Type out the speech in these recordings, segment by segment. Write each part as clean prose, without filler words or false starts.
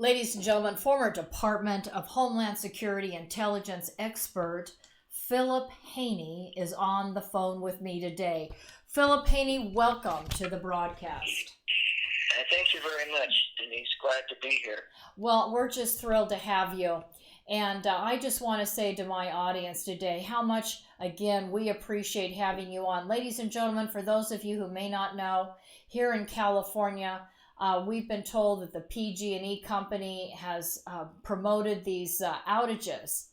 Ladies and gentlemen, former Department of Homeland Security intelligence expert PHILIP HANEY is on the phone with me today. PHILIP HANEY, welcome to the broadcast. Thank you very much, Denice. Glad to be here. Well, we're just thrilled to have you. And I just want to say to my audience today how much, again, we appreciate having you on. Ladies and gentlemen, for those of you who may not know, here in California, we've been told that the PG&E company has promoted these outages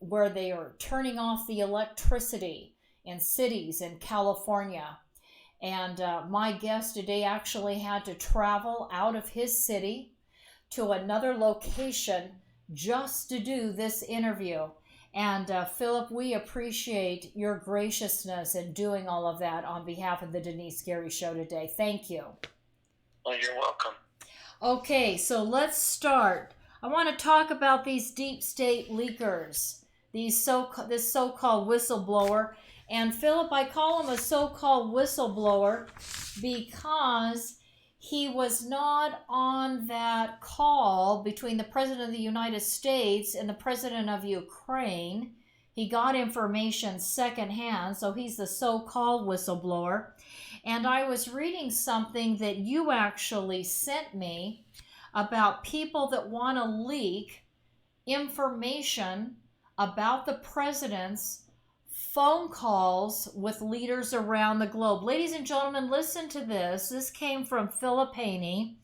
where they are turning off the electricity in cities in California. And my guest today actually had to travel out of his city to another location just to do this interview. And Philip, we appreciate your graciousness in doing all of that on behalf of the Denice Gary Show today. Thank you. Well, you're welcome. Okay, so let's start. I want to talk about these deep state leakers, this so-called whistleblower. And Philip, I call him a so-called whistleblower because he was not on that call between the President of the United States and the President of Ukraine. He got information secondhand, so he's the so-called whistleblower. And I was reading something that you actually sent me about people that want to leak information about the president's phone calls with leaders around the globe. Ladies and gentlemen, listen to this. This came from PHILIP HANEY.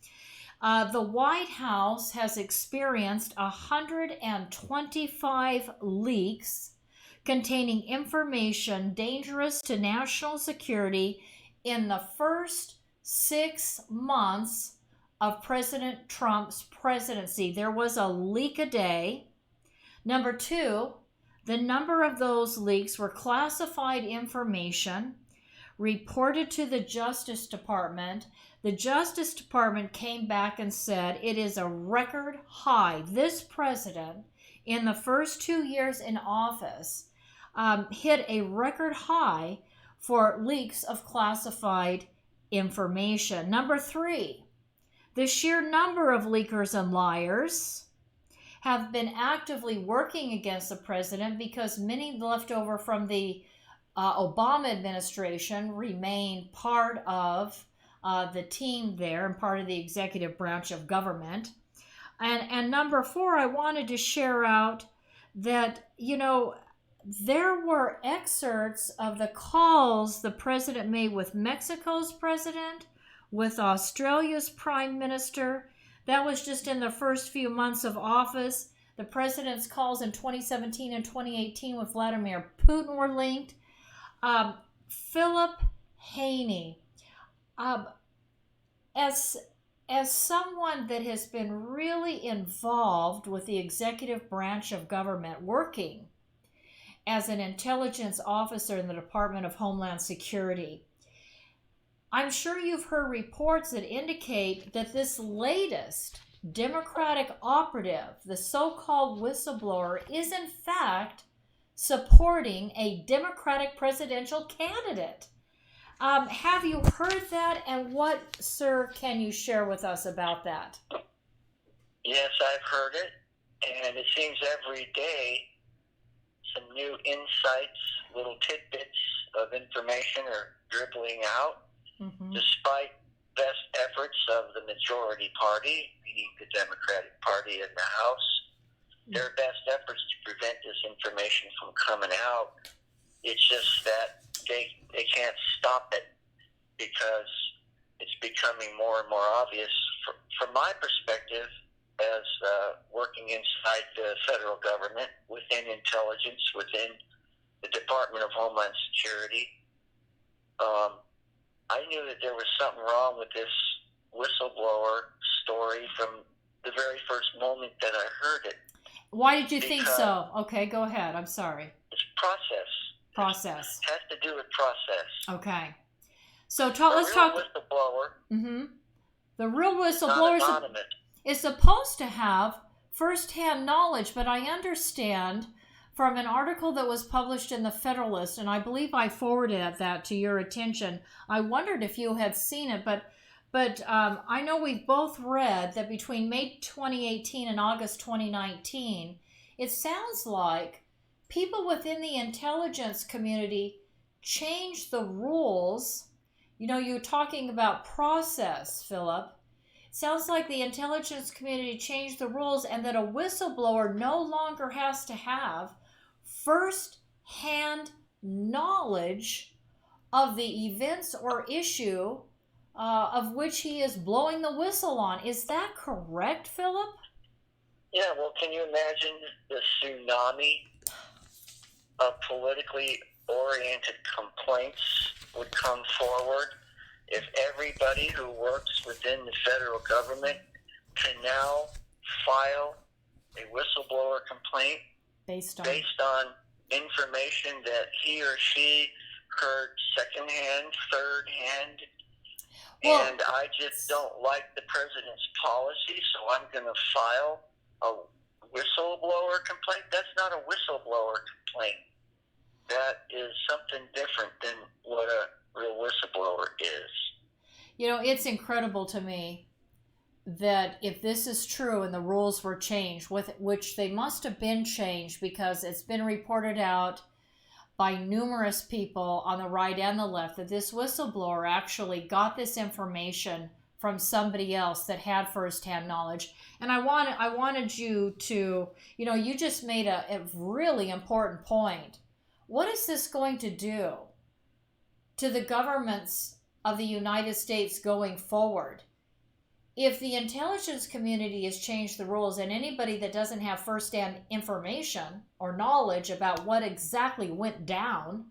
The White House has experienced 125 leaks containing information dangerous to national security in the first 6 months of President Trump's presidency. There was a leak a day. Number two, the number of those leaks were classified information reported to the Justice Department. The Justice Department came back and said it is a record high. This president, in the first 2 years in office, hit a record high for leaks of classified information. Number three, the sheer number of leakers and liars have been actively working against the president because many left over from the Obama administration remain part of the team there and part of the executive branch of government. And number four, I wanted to share out that, there were excerpts of the calls the president made with Mexico's president, with Australia's prime minister. That was just in the first few months of office. The president's calls in 2017 and 2018 with Vladimir Putin were linked. PHILIP HANEY, as someone that has been really involved with the executive branch of government, working as an intelligence officer in the Department of Homeland Security, I'm sure you've heard reports that indicate that this latest Democratic operative, the so-called whistleblower, is in fact supporting a Democratic presidential candidate. Have you heard that? And what, sir, can you share with us about that? Yes, I've heard it. And it seems every day some new insights, little tidbits of information are dribbling out. Despite best efforts of the majority party, meaning the Democratic Party in the House, their best efforts to prevent this information from coming out, it's just that they can't stop it because it's becoming more and more obvious. From my perspective, as working inside the federal government, within intelligence, within the Department of Homeland Security, I knew that there was something wrong with this whistleblower story from the very first moment that I heard it. Why did you think so? Okay, go ahead. I'm sorry. It's process. Process. It has to do with process. Okay. So let's talk. Whistleblower. The real whistleblower is supposed to have firsthand knowledge, but I understand from an article that was published in the Federalist, and I believe I forwarded that to your attention. I wondered if you had seen it, but But I know we've both read that between May 2018 and August 2019, it sounds like people within the intelligence community changed the rules. You know, you're talking about process, Philip. It sounds like the intelligence community changed the rules and that a whistleblower no longer has to have first-hand knowledge of the events or issue of which he is blowing the whistle on. Is that correct, Philip? Yeah, well, can you imagine the tsunami of politically oriented complaints would come forward if everybody who works within the federal government can now file a whistleblower complaint Based on information that he or she heard secondhand, thirdhand, Well, and I just don't like the president's policy, so I'm going to file a whistleblower complaint? That's not a whistleblower complaint. That is something different than what a real whistleblower is. you know, it's incredible to me that if this is true and the rules were changed, with which they must have been changed because it's been reported out by numerous people on the right and the left, that this whistleblower actually got this information from somebody else that had firsthand knowledge. And I wanted you to, you know, you just made a really important point. What is this going to do to the governments of the United States going forward? If the intelligence community has changed the rules and anybody that doesn't have firsthand information or knowledge about what exactly went down,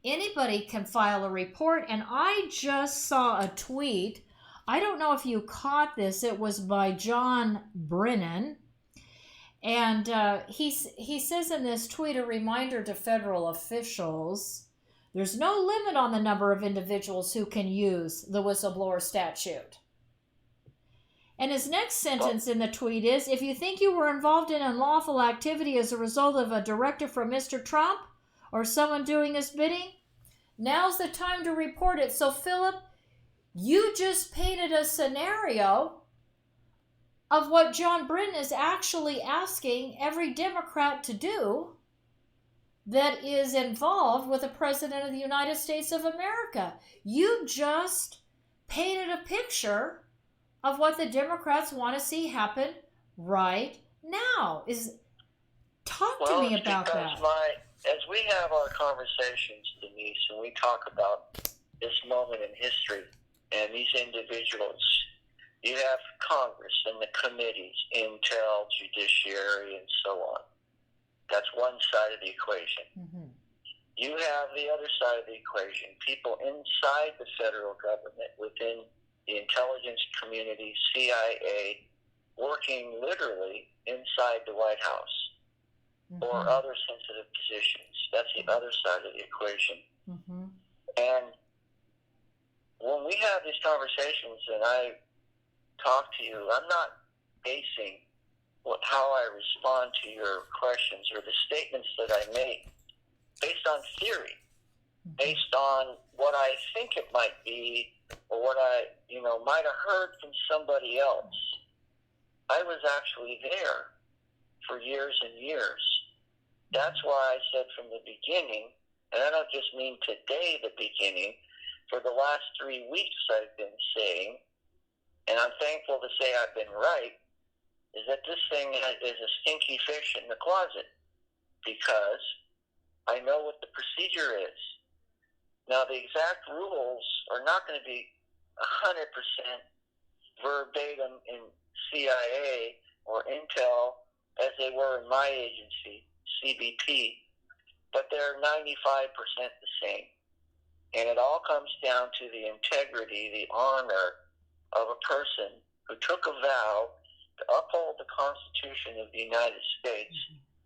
anybody can file a report. And I just saw a tweet. I don't know if you caught this. It was by John Brennan. And he says in this tweet, a reminder to federal officials, there's no limit on the number of individuals who can use the whistleblower statute. And his next sentence in the tweet is, if you think you were involved in unlawful activity as a result of a directive from Mr. Trump or someone doing his bidding, now's the time to report it. So, Philip, you just painted a scenario of what John Brennan is actually asking every Democrat to do that is involved with the President of the United States of America. You just painted a picture of what the Democrats want to see happen right now. Talk to me about that. As we have our conversations, Denise, and we talk about this moment in history and these individuals, you have Congress and the committees, Intel, judiciary, and so on. That's one side of the equation. Mm-hmm. You have the other side of the equation, people inside the federal government, within the intelligence community, CIA, working literally inside the White House, mm-hmm. or other sensitive positions. That's the other side of the equation. Mm-hmm. And when we have these conversations and I talk to you, I'm not basing how I respond to your questions or the statements that I make based on theory, based on what I think it might be, or what I, might have heard from somebody else. I was actually there for years and years. That's why I said from the beginning, and I don't just mean today, the beginning, for the last 3 weeks I've been saying, and I'm thankful to say I've been right, is that this thing is a stinky fish in the closet, because I know what the procedure is. Now, the exact rules are not going to be 100% verbatim in CIA or Intel as they were in my agency, CBP, but they're 95% the same. And it all comes down to the integrity, the honor of a person who took a vow to uphold the Constitution of the United States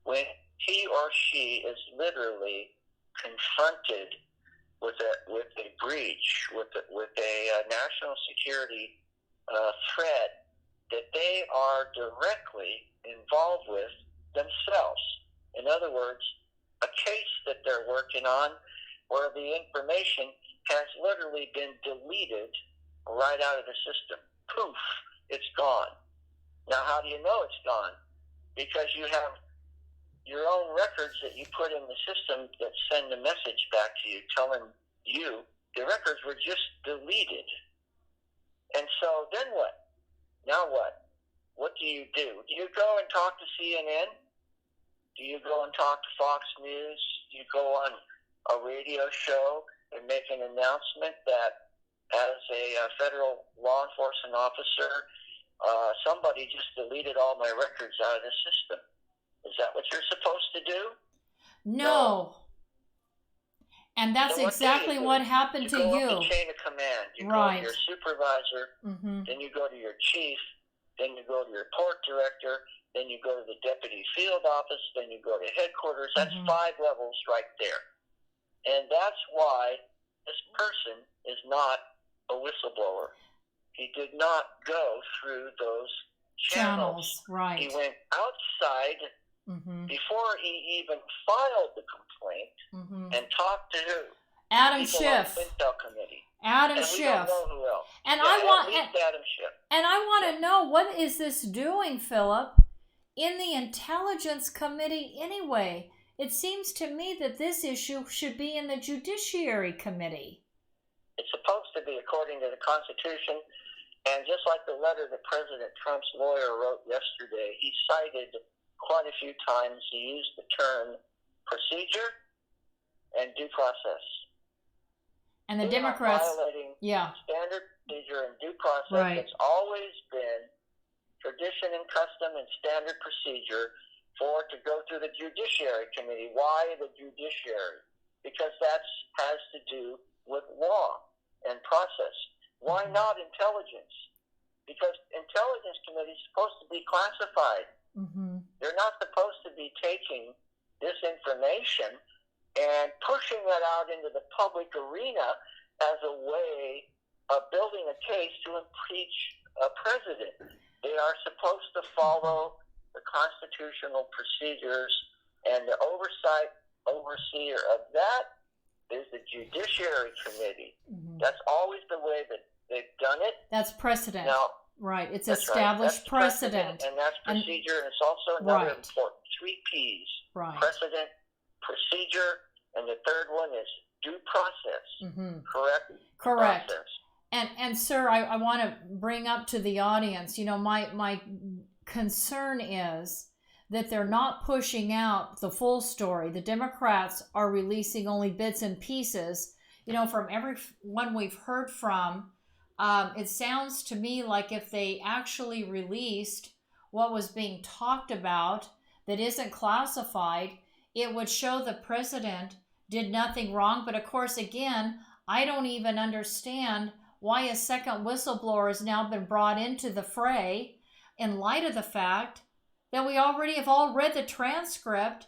when he or she is literally confronted with a breach, with a national security threat that they are directly involved with themselves. In other words, a case that they're working on where the information has literally been deleted right out of the system. Poof, it's gone. Now, how do you know it's gone? Because you have your own records that you put in the system that send a message back to you telling you the records were just deleted. And so then what? Now what? What do? Do you go and talk to CNN? Do you go and talk to Fox News? Do you go on a radio show and make an announcement that as a federal law enforcement officer, somebody just deleted all my records out of the system? Is that what you're supposed to do? No. And that's so exactly what happened to you. You go up the chain of command. You go to your supervisor, then you go to your chief, then you go to your port director, then you go to the deputy field office, then you go to headquarters. That's 5 levels right there. And that's why this person is not a whistleblower. He did not go through those channels. Right. He went outside before he even filed the complaint and talked to who? Adam Schiff. Adam Schiff. We don't know who else. And Adam Schiff. And I want to know, what is this doing, Philip, in the Intelligence Committee anyway? It seems to me that this issue should be in the Judiciary Committee. It's supposed to be, according to the Constitution. And just like the letter that President Trump's lawyer wrote yesterday, he cited quite a few times, he used the term procedure and due process. And the Democrats violating standard procedure and due process. Right. It's always been tradition and custom and standard procedure for it to go through the Judiciary Committee. Why the Judiciary? Because that has to do with law and process. Why not intelligence? Because intelligence committee is supposed to be classified. They're not supposed to be taking this information and pushing that out into the public arena as a way of building a case to impeach a president. They are supposed to follow the constitutional procedures, and the overseer of that is the Judiciary Committee. That's always the way that they've done it. That's precedent. Now, right. It's established precedent. And that's procedure, and it's also another important 3 Ps. Right. Precedent, procedure, and the third one is due process. Correct? Correct. Process. And sir, I want to bring up to the audience, my concern is that they're not pushing out the full story. The Democrats are releasing only bits and pieces. From everyone we've heard from, it sounds to me like if they actually released what was being talked about that isn't classified, it would show the president did nothing wrong. But of course, again, I don't even understand why a second whistleblower has now been brought into the fray in light of the fact that we already have all read the transcript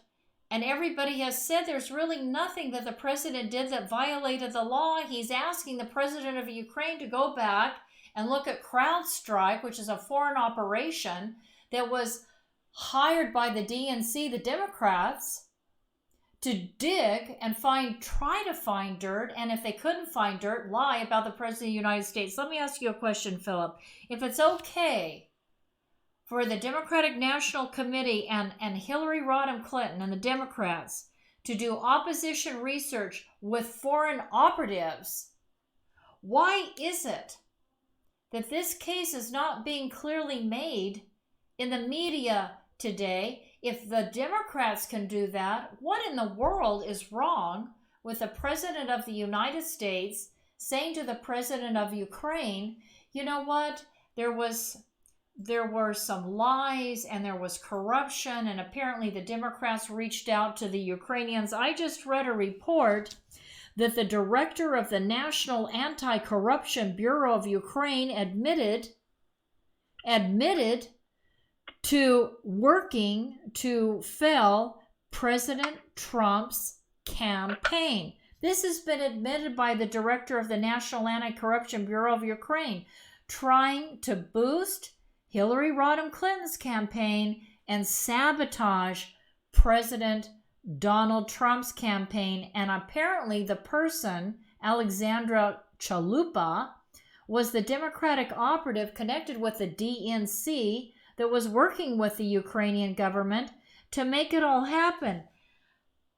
and everybody has said there's really nothing that the president did that violated the law. He's asking the president of Ukraine to go back and look at CrowdStrike, which is a foreign operation that was hired by the DNC, the Democrats, to dig and try to find dirt, and if they couldn't find dirt, lie about the president of the United States. Let me ask you a question, Philip. If it's okay for the Democratic National Committee and Hillary Rodham Clinton and the Democrats to do opposition research with foreign operatives, why is it that this case is not being clearly made in the media today? If the Democrats can do that, what in the world is wrong with the President of the United States saying to the President of Ukraine, you know what, there were some lies and there was corruption, and apparently the Democrats reached out to the Ukrainians. I just read a report that the director of the National Anti-Corruption Bureau of Ukraine admitted to working to fell President Trump's campaign. This has been admitted by the director of the National Anti-Corruption Bureau of Ukraine, trying to boost Hillary Rodham Clinton's campaign and sabotage President Donald Trump's campaign. And apparently the person, Alexandra Chalupa, was the Democratic operative connected with the DNC that was working with the Ukrainian government to make it all happen.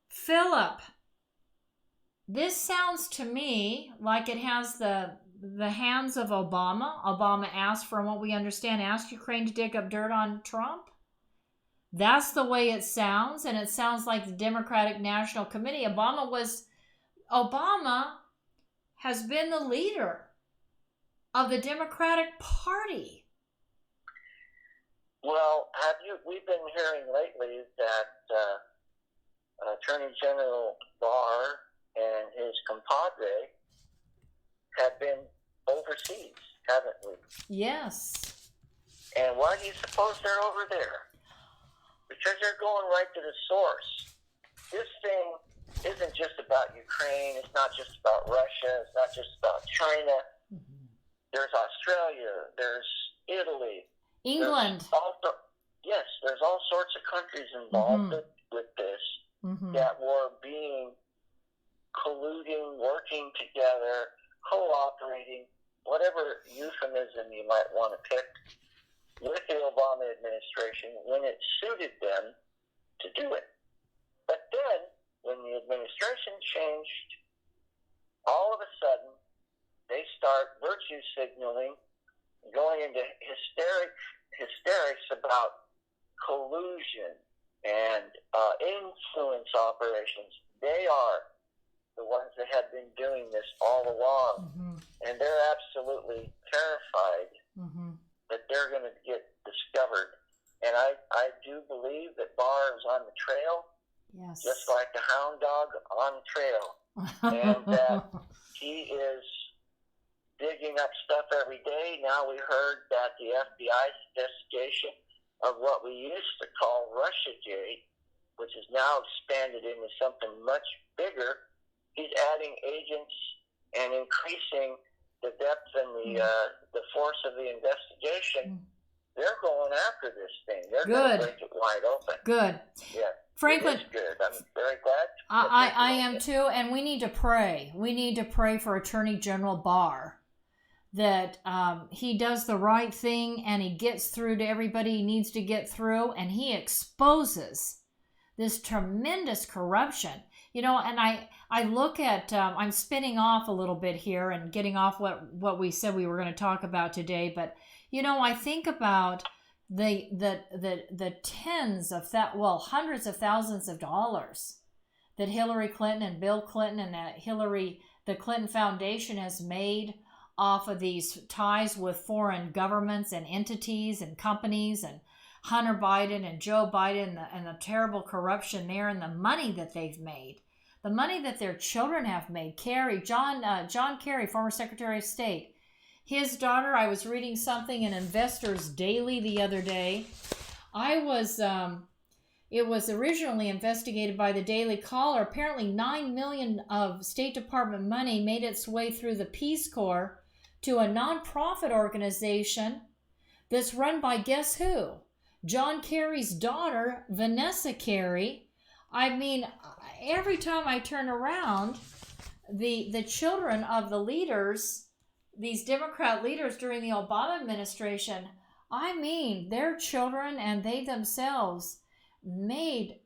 Philip, this sounds to me like it has the hands of Obama. Obama asked, from what we understand, asked Ukraine to dig up dirt on Trump. That's the way it sounds, and it sounds like the Democratic National Committee. Obama has been the leader of the Democratic Party. Well, we've been hearing lately that Attorney General Barr and his compadre have been overseas, haven't we? Yes. And why do you suppose they're over there? Because they're going right to the source. This thing isn't just about Ukraine. It's not just about Russia. It's not just about China. Mm-hmm. There's Australia. There's Italy. England. There's all sorts of countries involved with this that were being colluding, working together, cooperating, whatever euphemism you might want to pick, with the Obama administration when it suited them to do it. But then, when the administration changed, all of a sudden, they start virtue signaling, going into hysterics about collusion and influence operations. They are the ones that have been doing this all along, and they're absolutely terrified that they're going to get discovered. And I do believe that Barr is on the trail, just like the hound dog on the trail, and that he is digging up stuff every day. Now we heard that the FBI's investigation of what we used to call Russiagate, which is now expanded into something much bigger. He's adding agents and increasing the depth and the force of the investigation. They're going after this thing. They're going to break it wide open. Good. Yeah. Franklin, it is good. I'm very glad. I am too, and we need to pray. We need to pray for Attorney General Barr, that he does the right thing and he gets through to everybody he needs to get through, and he exposes this tremendous corruption. You know, and I look at, I'm spinning off a little bit here and getting off what we said we were going to talk about today, but, you know, I think about the tens of hundreds of thousands of dollars that Hillary Clinton and Bill Clinton and the Clinton Foundation has made off of these ties with foreign governments and entities and companies, and Hunter Biden and Joe Biden and the terrible corruption there, and the money that they've made, the money that their children have made. John Kerry, former Secretary of State, his daughter, I was reading something in Investors Daily the other day. It was originally investigated by the Daily Caller. Apparently $9 million of State Department money made its way through the Peace Corps to a nonprofit organization that's run by, guess who? John Kerry's daughter, Vanessa Kerry. I mean, every time I turn around, the children of the leaders, these Democrat leaders during the Obama administration, I mean, their children and they themselves made,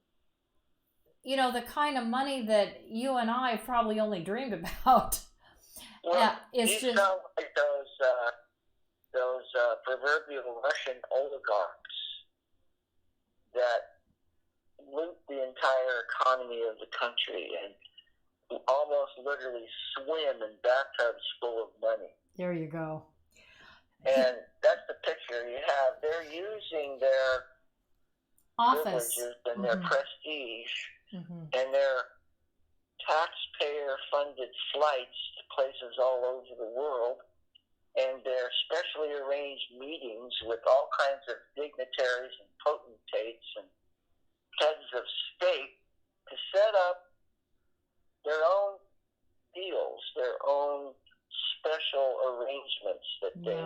you know, the kind of money that you and I probably only dreamed about. Well, these sound like those proverbial Russian oligarchs that loot the entire economy of the country and almost literally swim in bathtubs full of money. There you go. And that's the picture you have. They're using their office privileges and their prestige and their taxpayer-funded flights to places all over the world, and their specially arranged meetings with all kinds of dignitaries and potentates and heads of state to set up their own deals, their own special arrangements that they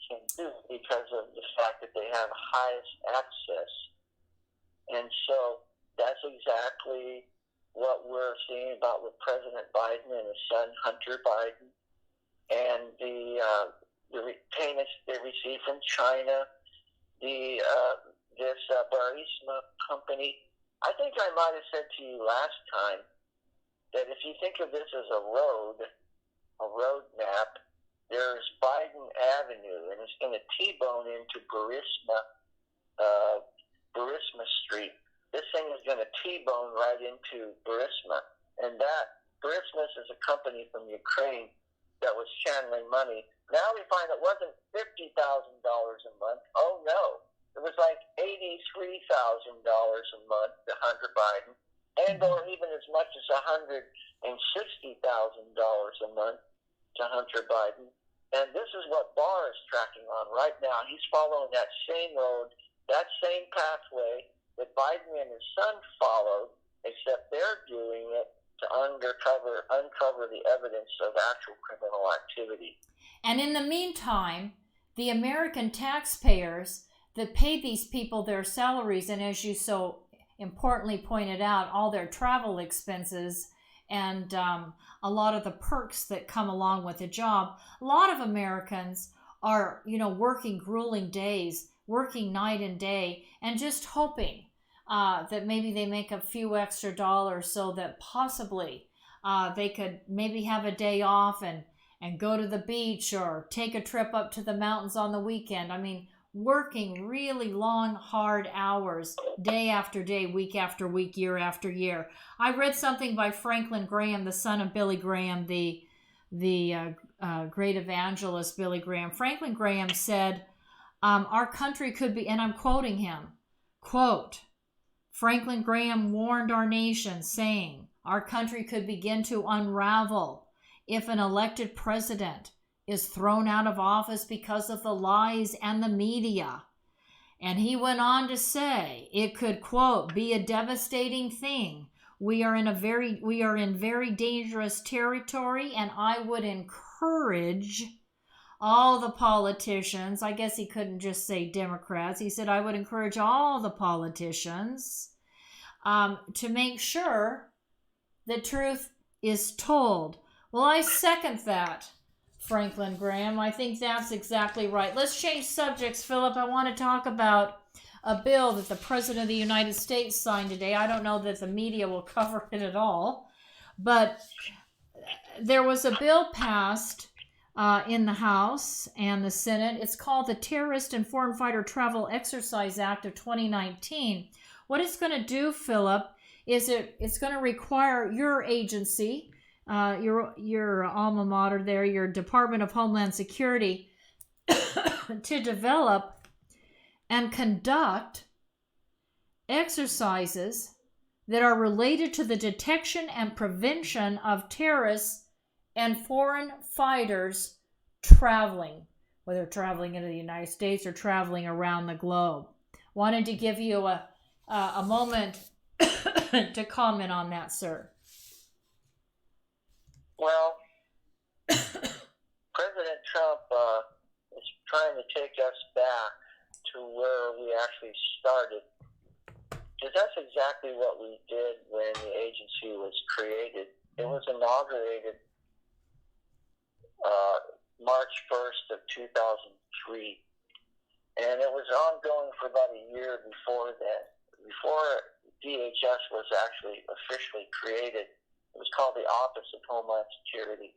can do because of the fact that they have highest access. And so that's exactly what we're seeing about with President Biden and his son Hunter Biden. and the payments they received from China, this Burisma company. I think I might have said to you last time that if you think of this as a road map, there's Biden Avenue, and it's going to T-bone into Burisma Street. This thing is going to T-bone right into Burisma, and that Burisma is a company from Ukraine that was channeling money. Now we find it wasn't $50,000 a month. Oh no, it was like $83,000 a month to Hunter Biden, and or even as much as $160,000 a month to Hunter Biden. And this is what Barr is tracking on right now. He's following that same road, that same pathway that Biden and his son followed, except they're doing it to uncover the evidence of actual criminal activity. And in the meantime, the American taxpayers that pay these people their salaries, and as you so importantly pointed out, all their travel expenses and a lot of the perks that come along with a job, a lot of Americans are, working grueling days, working night and day, and just hoping that maybe they make a few extra dollars so that possibly they could maybe have a day off and go to the beach or take a trip up to the mountains on the weekend. I mean, working really long, hard hours, day after day, week after week, year after year. I read something by Franklin Graham, the son of Billy Graham, the great evangelist Billy Graham. Franklin Graham said, our country could be, and I'm quoting him, quote, Franklin Graham warned our nation, saying, our country could begin to unravel if an elected president is thrown out of office because of the lies and the media. And he went on to say, it could, quote, be a devastating thing. We are in very dangerous territory, and I would encourage all the politicians, I guess he couldn't just say Democrats, he said, I would encourage all the politicians to make sure the truth is told. Well, I second that, Franklin Graham. I think that's exactly right. Let's change subjects, Philip. I want to talk about a bill that the President of the United States signed today. I don't know that the media will cover it at all, but there was a bill passed in the House and the Senate. It's called the Terrorist and Foreign Fighter Travel Exercise Act of 2019. What it's going to do, Philip, is it's going to require your agency, your alma mater there, your Department of Homeland Security, to develop and conduct exercises that are related to the detection and prevention of terrorists and foreign fighters traveling, whether traveling into the United States or traveling around the globe. Wanted to give you a moment to comment on that, sir. Well, President Trump is trying to take us back to where we actually started, because that's exactly what we did when the agency was created. It was inaugurated March 1st of 2003, and it was ongoing for about a year before that. Before DHS was actually officially created, it was called the Office of Homeland Security,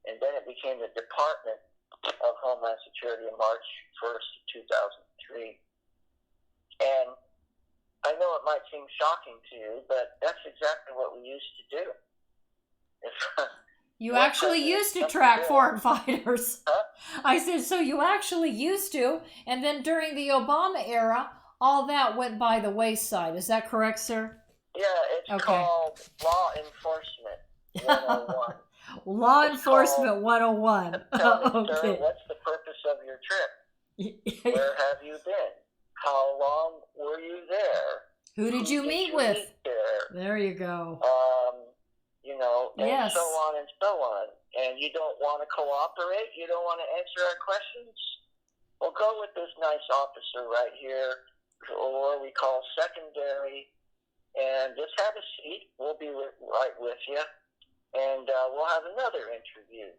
and then it became the Department of Homeland Security on March 1st, 2003. And I know it might seem shocking to you, but that's exactly what we used to do. You actually used to track foreign fighters. Huh? I said, so you actually used to, and then during the Obama era, all that went by the wayside. Is that correct, sir? Yeah, it's called Law Enforcement 101. Law Enforcement 101. Tell me, Okay. sir, what's the purpose of your trip? Where have you been? How long were you there? Who did you meet with? There you go. And yes. so on and so on. And you don't want to cooperate? You don't want to answer our questions? Well, go with this nice officer right here, or we call secondary, and just have a seat. We'll be right with you, and we'll have another interview.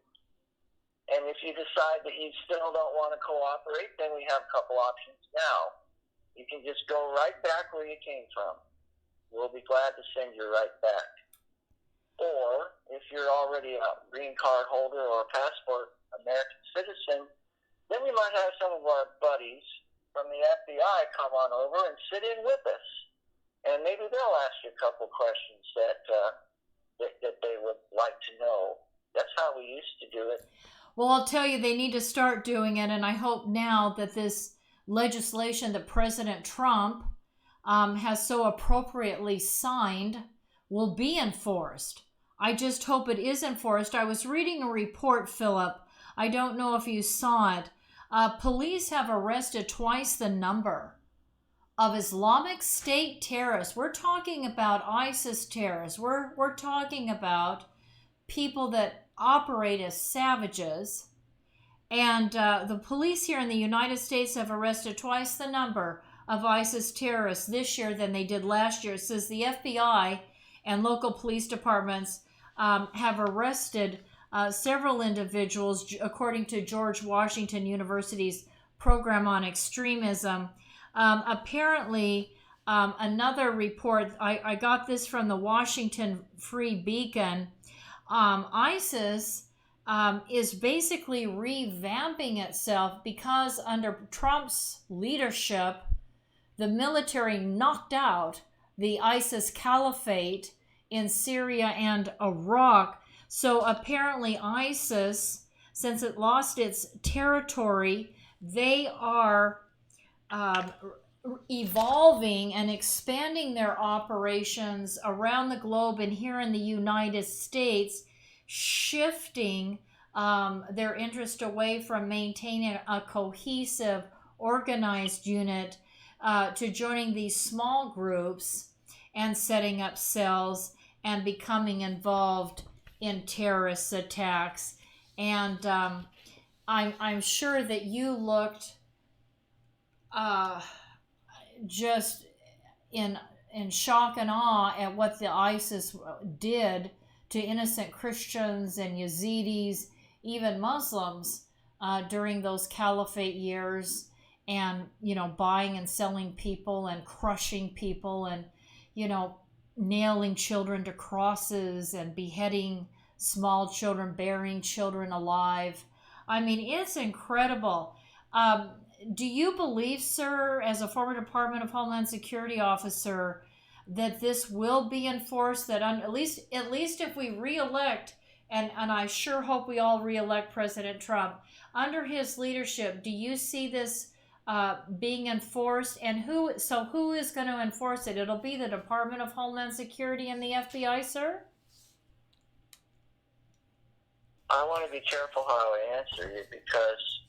And if you decide that you still don't want to cooperate, then we have a couple options now. You can just go right back where you came from. We'll be glad to send you right back. Or, if you're already a green card holder or a passport American citizen, then we might have some of our buddies from the FBI come on over and sit in with us. And maybe they'll ask you a couple questions that they would like to know. That's how we used to do it. Well, I'll tell you, they need to start doing it, and I hope now that this legislation that President Trump has so appropriately signed will be enforced. I just hope it is enforced. I was reading a report, Philip. I don't know if you saw it. Police have arrested twice the number of Islamic State terrorists. We're talking about ISIS terrorists. We're talking about people that operate as savages. And the police here in the United States have arrested twice the number of ISIS terrorists this year than they did last year. It says the FBI and local police departments have arrested several individuals, according to George Washington University's program on extremism. Apparently, another report, I got this from the Washington Free Beacon, ISIS is basically revamping itself because under Trump's leadership, the military knocked out the ISIS caliphate in Syria and Iraq. So apparently ISIS, since it lost its territory, they are evolving and expanding their operations around the globe and here in the United States, shifting their interest away from maintaining a cohesive, organized unit to joining these small groups and setting up cells and becoming involved in terrorist attacks. And I'm sure that you looked just in shock and awe at what the ISIS did to innocent Christians and Yazidis, even Muslims, during those caliphate years, and buying and selling people and crushing people and nailing children to crosses and beheading small children, burying children alive. I mean, it's incredible. Do you believe, sir, as a former Department of Homeland Security officer, that this will be enforced, that at least if we re-elect, and I sure hope we all re-elect President Trump, under his leadership, do you see this being enforced? And who is going to enforce it? It'll be the Department of Homeland Security and the FBI, sir? I want to be careful how I answer you, because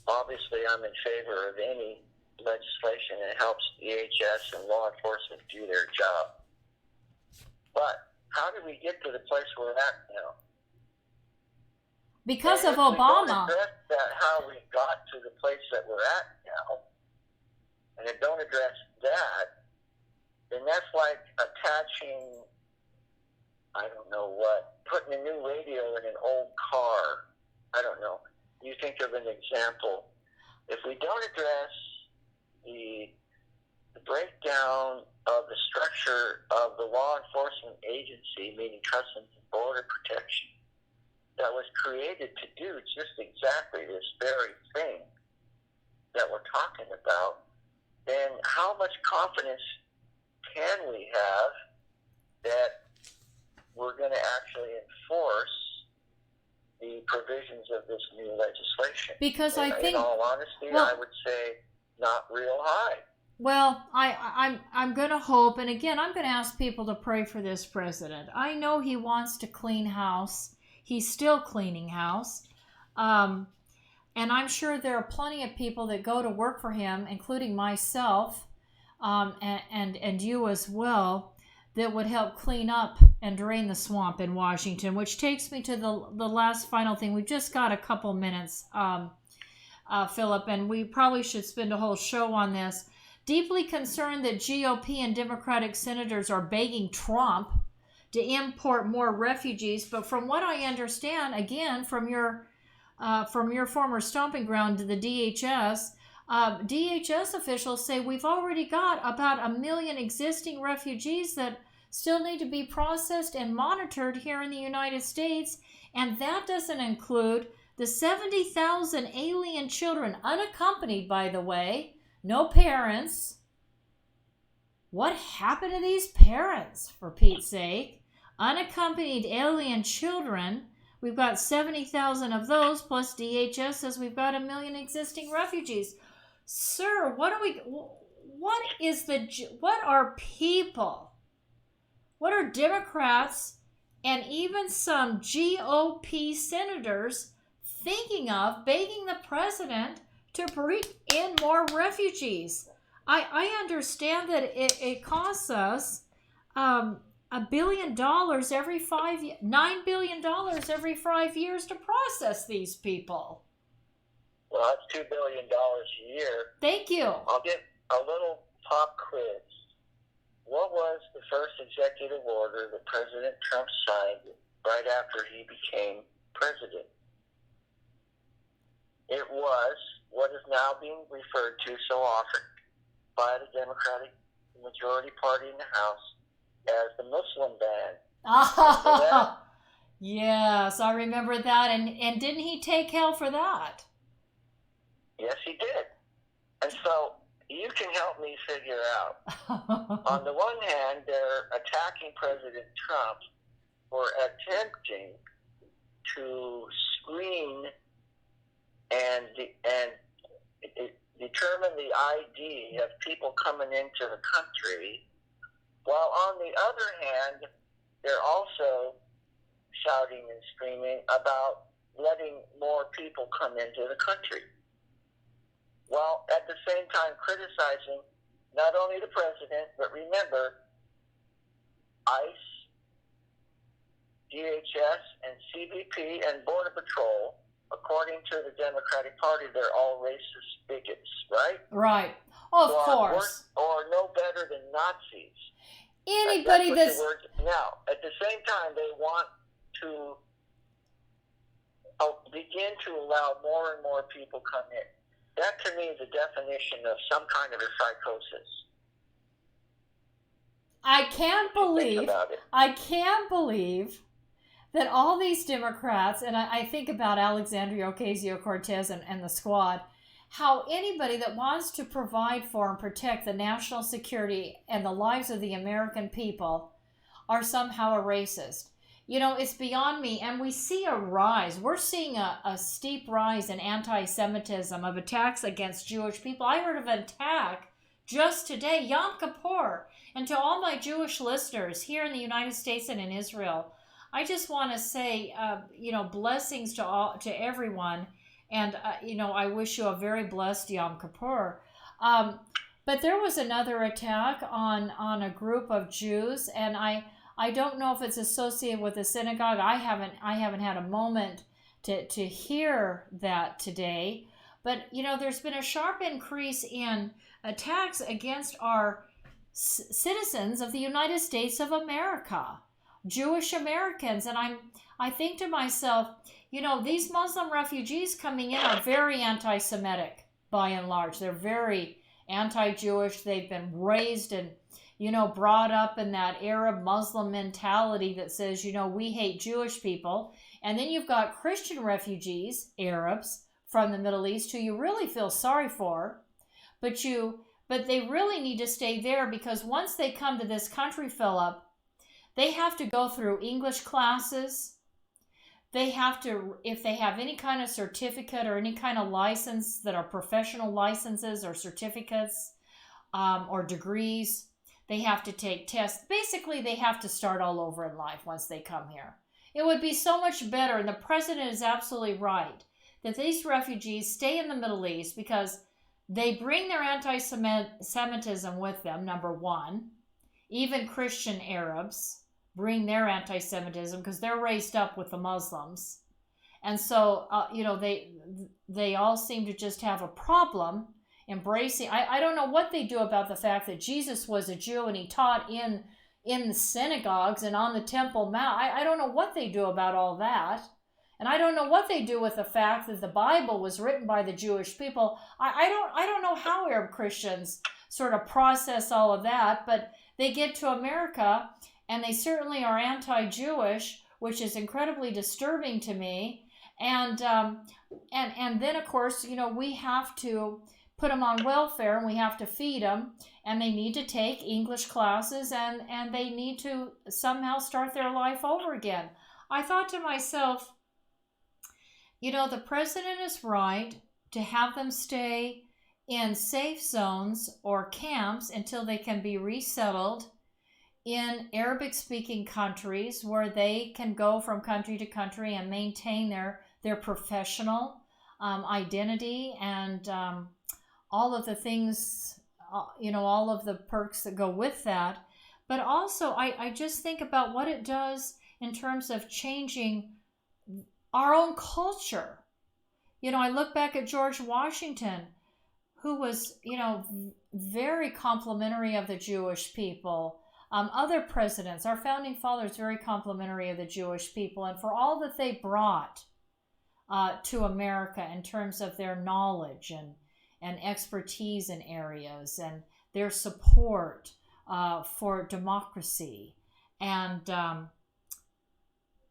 obviously I'm in favor of any legislation that helps DHS and law enforcement do their job. But how did we get to the place we're at now? Because of Obama. If we don't address that, how we got to the place that we're at now, and if don't address that, then that's like attaching, I don't know what, putting a new radio in an old car. I don't know. You think of an example. If we don't address the breakdown of the structure of the law enforcement agency, meaning Customs and Border Protection, that was created to do just exactly this very thing that we're talking about, then how much confidence can we have that we're going to actually enforce the provisions of this new legislation? Because I think, in all honesty, I would say not real high. Well, I'm going to hope, and again, I'm going to ask people to pray for this president. I know he wants to clean house. He's still cleaning house. And I'm sure there are plenty of people that go to work for him, including myself, and you as well, that would help clean up and drain the swamp in Washington, which takes me to the last final thing. We've just got a couple minutes, Philip, and we probably should spend a whole show on this. Deeply concerned that GOP and Democratic senators are begging Trump to import more refugees. But from what I understand, again, from your from your former stomping ground to the DHS. DHS officials say we've already got about 1 million existing refugees that still need to be processed and monitored here in the United States, and that doesn't include the 70,000 alien children, unaccompanied, by the way, no parents. What happened to these parents, for Pete's sake? Unaccompanied alien children. We've got 70,000 of those, plus DHS says we've got 1 million existing refugees. Sir, what are people, what are Democrats and even some GOP senators thinking of, begging the president to bring in more refugees? I understand that it costs us $1 billion every 5 years, $9 billion every 5 years to process these people. Well, that's $2 billion a year. Thank you. I'll get a little pop quiz. What was the first executive order that President Trump signed right after he became president? It was what is now being referred to so often by the Democratic majority party in the House as the Muslim ban. Ah, yes, I remember that. And didn't he take hell for that? Yes, he did. And so you can help me figure out. On the one hand, they're attacking President Trump for attempting to screen and determine the ID of people coming into the country, while on the other hand, they're also shouting and screaming about letting more people come into the country, while at the same time criticizing not only the president, but remember, ICE, DHS, and CBP, and Border Patrol. According to the Democratic Party, they're all racist bigots, right? Right. Of course. Or no better than Nazis. Anybody that's... Now, at the same time, they want to begin to allow more and more people come in. That, to me, is a definition of some kind of a psychosis. I can't believe that all these Democrats, and I think about Alexandria Ocasio-Cortez and the squad, how anybody that wants to provide for and protect the national security and the lives of the American people are somehow a racist. You know, it's beyond me. And we see a rise. We're seeing a steep rise in anti-Semitism, of attacks against Jewish people. I heard of an attack just today, Yom Kippur. And to all my Jewish listeners here in the United States and in Israel, I just want to say, blessings to everyone. And, I wish you a very blessed Yom Kippur. But there was another attack on a group of Jews, and I don't know if it's associated with the synagogue. I haven't had a moment to hear that today. But, there's been a sharp increase in attacks against our citizens of the United States of America, Jewish Americans. And I think to myself, these Muslim refugees coming in are very anti-Semitic by and large. They're very anti-Jewish. They've been raised and, brought up in that Arab Muslim mentality that says, we hate Jewish people. And then you've got Christian refugees, Arabs from the Middle East, who you really feel sorry for, but they really need to stay there, because once they come to this country, Philip, they have to go through English classes. They have to, if they have any kind of certificate or any kind of license that are professional licenses or certificates or degrees, they have to take tests. Basically, they have to start all over in life once they come here. It would be so much better, and the president is absolutely right, that these refugees stay in the Middle East, because they bring their anti-Semitism with them, number one. Even Christian Arabs bring their anti-Semitism because they're raised up with the Muslims. And so, they all seem to just have a problem embracing. I don't know what they do about the fact that Jesus was a Jew and he taught in the synagogues and on the Temple Mount. I don't know what they do about all that. And I don't know what they do with the fact that the Bible was written by the Jewish people. I don't know how Arab Christians sort of process all of that, but they get to America and they certainly are anti-Jewish, which is incredibly disturbing to me. And then of course, you know, we have to put them on welfare and we have to feed them, and they need to take English classes, and they need to somehow start their life over again. I thought to myself, you know, the president is right to have them stay in safe zones or camps until they can be resettled in Arabic-speaking countries where they can go from country to country and maintain their professional identity and all of the things, you know, all of the perks that go with that. But also, I just think about what it does in terms of changing our own culture. You know, I look back at George Washington, who was, you know, very complimentary of the Jewish people. Other presidents, our founding fathers, very complimentary of the Jewish people, and for all that they brought to America in terms of their knowledge and expertise in areas and their support for democracy. And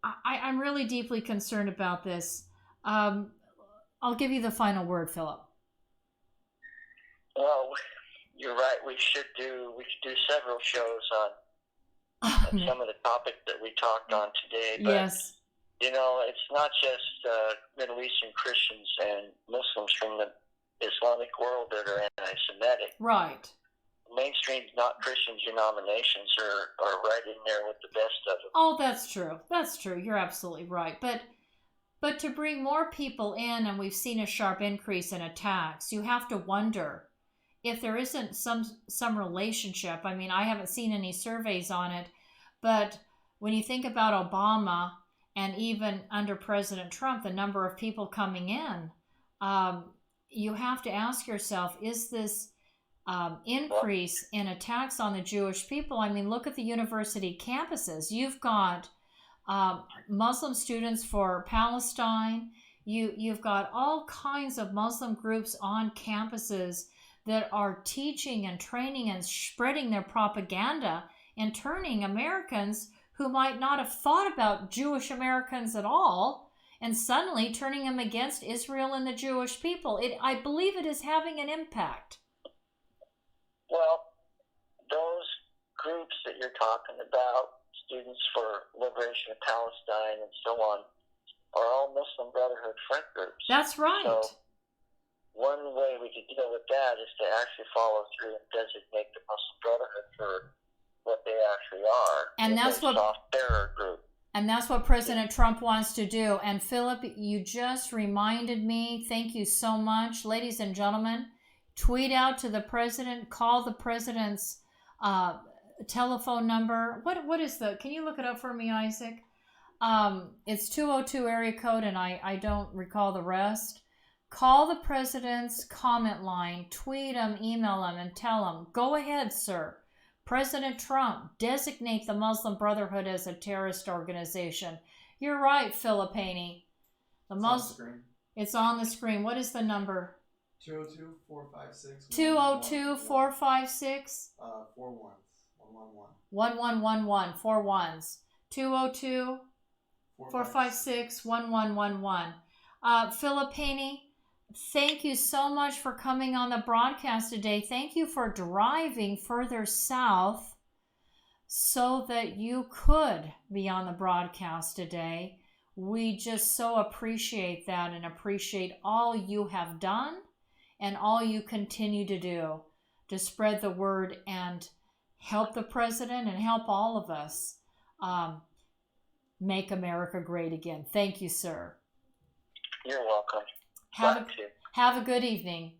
I'm really deeply concerned about this. I'll give you the final word, Philip. Well, you're right. We should do several shows on some of the topics that we talked on today. But, yes. You know, it's not just Middle Eastern Christians and Muslims from the Islamic world that are anti-Semitic. Right. Mainstream not Christian denominations are right in there with the best of them. Oh, that's true. That's true. You're absolutely right. But to bring more people in, and we've seen a sharp increase in attacks, you have to wonder if there isn't some relationship. I mean, I haven't seen any surveys on it, but when you think about Obama and even under President Trump, the number of people coming in, you have to ask yourself, is this increase in attacks on the Jewish people? I mean, look at the university campuses. You've got Muslim students for Palestine. You've got all kinds of Muslim groups on campuses that are teaching and training and spreading their propaganda and turning Americans who might not have thought about Jewish Americans at all, and suddenly turning them against Israel and the Jewish people. I believe it is having an impact. Well, those groups that you're talking about, Students for Liberation of Palestine and so on, are all Muslim Brotherhood friend groups. That's right. So one way we could deal with that is to actually follow through and designate the Muslim Brotherhood for what they actually are. And that's what soft terror group. And that's what President Trump wants to do. And Philip, you just reminded me. Thank you so much. Ladies and gentlemen, tweet out to the president, call the president's telephone number. What is can you look it up for me, Isaac? It's 202 area code, and I don't recall the rest. Call the president's comment line, tweet him, email him, and tell him, go ahead, sir. President Trump, designate the Muslim Brotherhood as a terrorist organization. You're right, Philip Haney. It's on the screen. What is the number? 202-456. 202-456? 4 ones. 111. 1111. 4 ones. 202-456-1111. Philip Haney, thank you so much for coming on the broadcast today. Thank you for driving further south so that you could be on the broadcast today. We just so appreciate that and appreciate all you have done and all you continue to do to spread the word and help the president and help all of us make America great again. Thank you, sir. You're welcome. Have a good evening.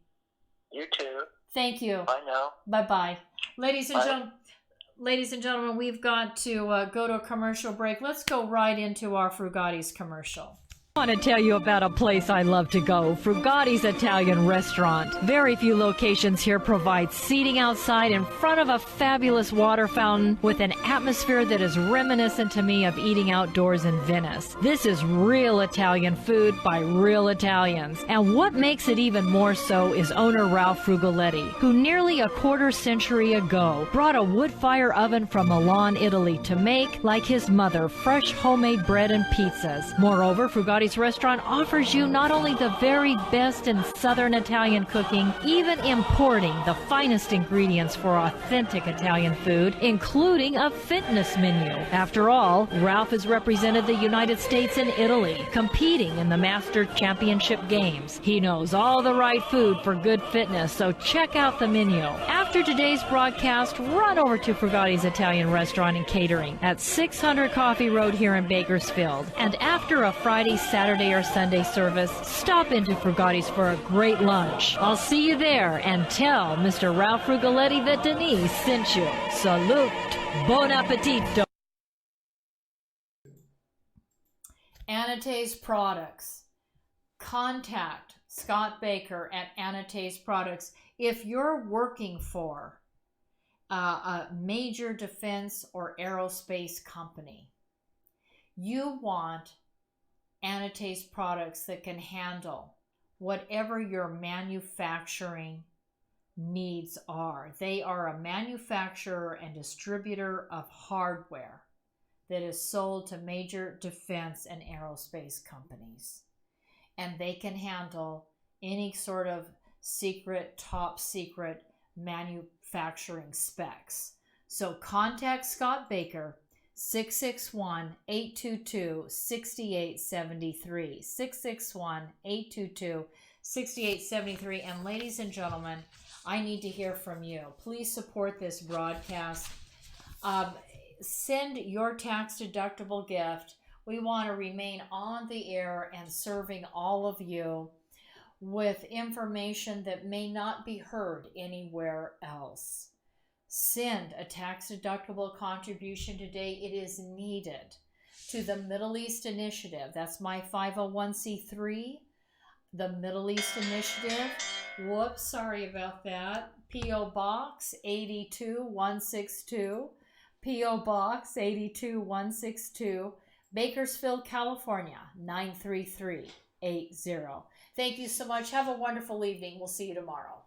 You too. Thank you. Bye now. Bye-bye. Ladies and gentlemen, we've got to go to a commercial break. Let's go right into our Frugati's commercial. I want to tell you about a place I love to go, Frugatti's Italian Restaurant. Very few locations here provide seating outside in front of a fabulous water fountain with an atmosphere that is reminiscent to me of eating outdoors in Venice. This is real Italian food by real Italians. And what makes it even more so is owner Ralph Frugoletti, who nearly a quarter century ago brought a wood fire oven from Milan, Italy to make, like his mother, fresh homemade bread and pizzas. Moreover, Frugatti's Restaurant offers you not only the very best in Southern Italian cooking, even importing the finest ingredients for authentic Italian food, including a fitness menu. After all, Ralph has represented the United States and Italy, competing in the Master Championship Games. He knows all the right food for good fitness, so check out the menu. After today's broadcast, run over to Frugatti's Italian Restaurant and Catering at 600 Coffee Road here in Bakersfield. And after a Friday, Saturday, or Sunday service, stop into Frugatti's for a great lunch. I'll see you there, and tell Mr. Ralph Frugoletti that Denice sent you. Salute. Bon appetito. Anatase Products. Contact Scott Baker at Anatase Products if you're working for a major defense or aerospace company. You want Anatase products that can handle whatever your manufacturing needs are. They are a manufacturer and distributor of hardware that is sold to major defense and aerospace companies. And they can handle any sort of secret, top secret manufacturing specs. So contact Scott Baker, 661-822-6873, 661-822-6873. And ladies and gentlemen, I need to hear from you. Please support this broadcast. Send your tax-deductible gift. We want to remain on the air and serving all of you with information that may not be heard anywhere else. Send a tax-deductible contribution today. It is needed to the Middle East Initiative. That's my 501c3, the Middle East Initiative. Whoops, sorry about that. P.O. Box 82162, P.O. Box 82162, Bakersfield, California 93380. Thank you so much. Have a wonderful evening. We'll see you tomorrow.